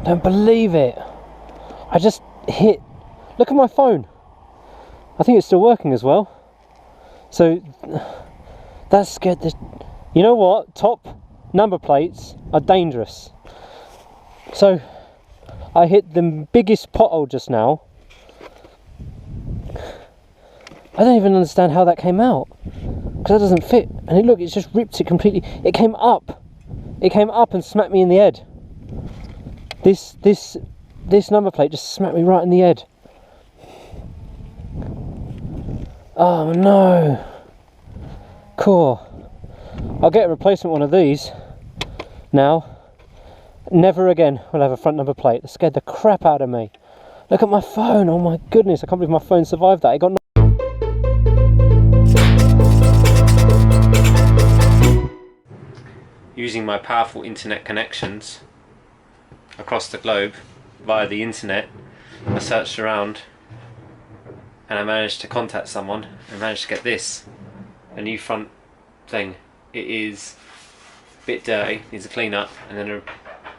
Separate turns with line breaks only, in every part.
Don't believe it. I just hit. Look at my phone. I think it's still working as well. So that scared the. You know what? Top number plates are dangerous. So I hit the biggest pothole just now. I don't even understand how that came out, because that doesn't fit. And it, look, it's just ripped it completely. It came up and smacked me in the head. This number plate just smacked me right in the head. Oh no. Cool. I'll get a replacement one of these now. Never again will I have a front number plate. That scared the crap out of me. Look at my phone. Oh my goodness, I can't believe my phone survived that. It got using my powerful internet connections across the globe via the internet, I searched around and I managed to contact someone and managed to get this, a new front thing. It is a bit dirty, needs a clean up, and then a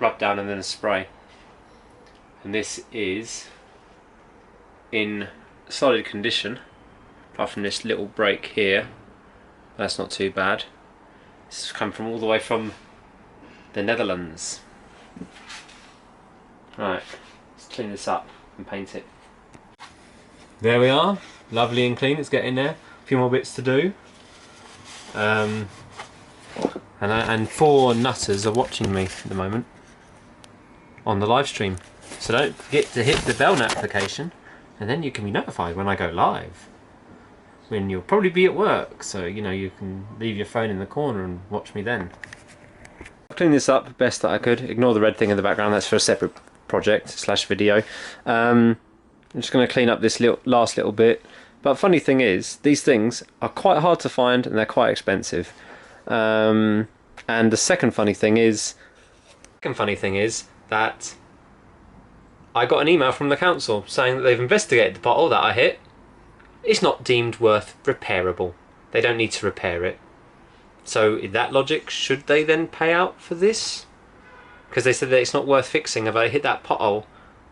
rub down and then a spray. And this is in solid condition, apart from this little break here. That's not too bad. This has come from all the way from the Netherlands. Right, let's clean this up and paint it. There we are, lovely and clean. It's getting there. A few more bits to do. And 4 nutters are watching me at the moment on the live stream. So don't forget to hit the bell notification, and then you can be notified when I go live. When you'll probably be at work, so you know you can leave your phone in the corner and watch me then. I've cleaned this up best that I could. Ignore the red thing in the background, that's for a separate project / video. I'm just going to clean up this last little bit. But funny thing is, these things are quite hard to find and they're quite expensive. And the second funny thing is that I got an email from the council saying that they've investigated the pothole that I hit. It's not deemed worth repairable. They don't need to repair it. So in that logic, should they then pay out for this? Because they said that it's not worth fixing if I hit that pothole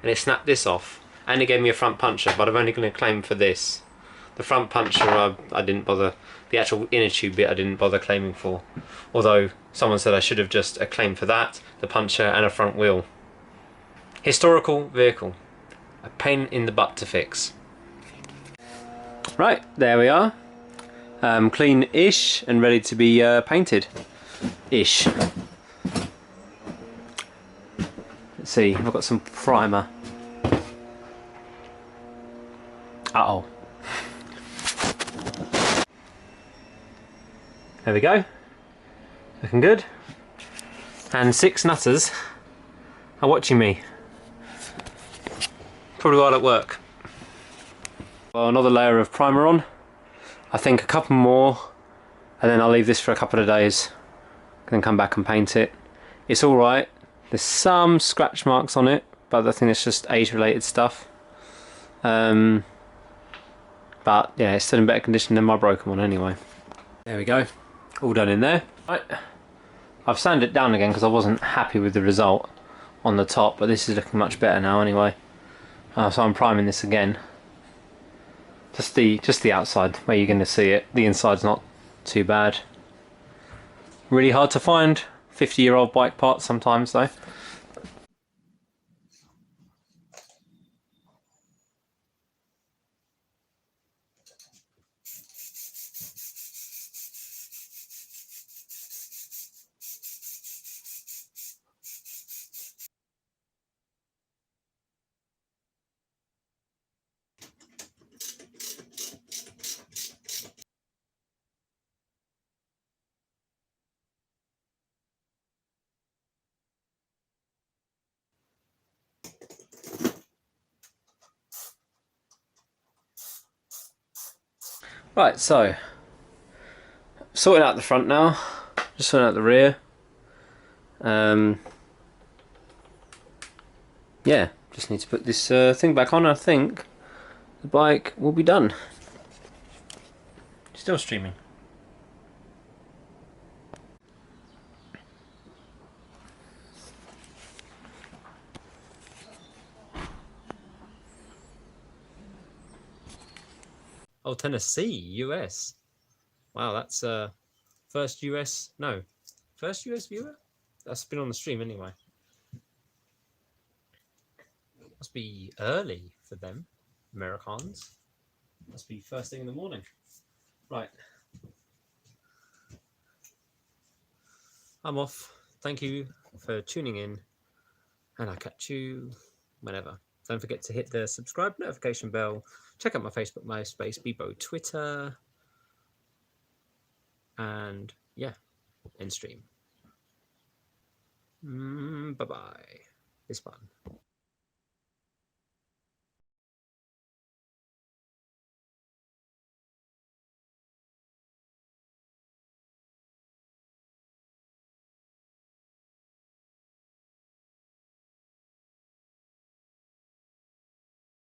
and it snapped this off. And it gave me a front puncher, but I'm only going to claim for this. The front puncher I didn't bother, the actual inner tube bit I didn't bother claiming for. Although someone said I should have just claimed for that, the puncher and a front wheel. Historical vehicle. A pain in the butt to fix. Right, there we are. Clean-ish and ready to be painted-ish. Let's see, I've got some primer. Uh-oh. There we go. Looking good. And 6 nutters are watching me. Probably while at work. Well, another layer of primer on. I think a couple more, and then I'll leave this for a couple of days. Then come back and paint it. It's alright. There's some scratch marks on it, but I think it's just age-related stuff. But yeah, it's still in better condition than my broken one anyway. There we go. All done in there. Right. I've sanded it down again because I wasn't happy with the result on the top, but this is looking much better now anyway. So I'm priming this again. Just the outside where you're going to see it. The inside's not too bad. Really hard to find 50-year-old bike parts sometimes though. Right, so sorting out the front now, just sorting out the rear. Yeah, just need to put this thing back on. I think the bike will be done. Still streaming. Oh, Tennessee, US. Wow, that's first US viewer that's been on the stream anyway. Must be early for them, Americans. Must be first thing in the morning. Right. I'm off. Thank you for tuning in, and I'll catch you whenever. Don't forget to hit the subscribe notification bell. Check out my Facebook, MySpace, Bebo, Twitter, and yeah, end stream. Bye bye. It's fun.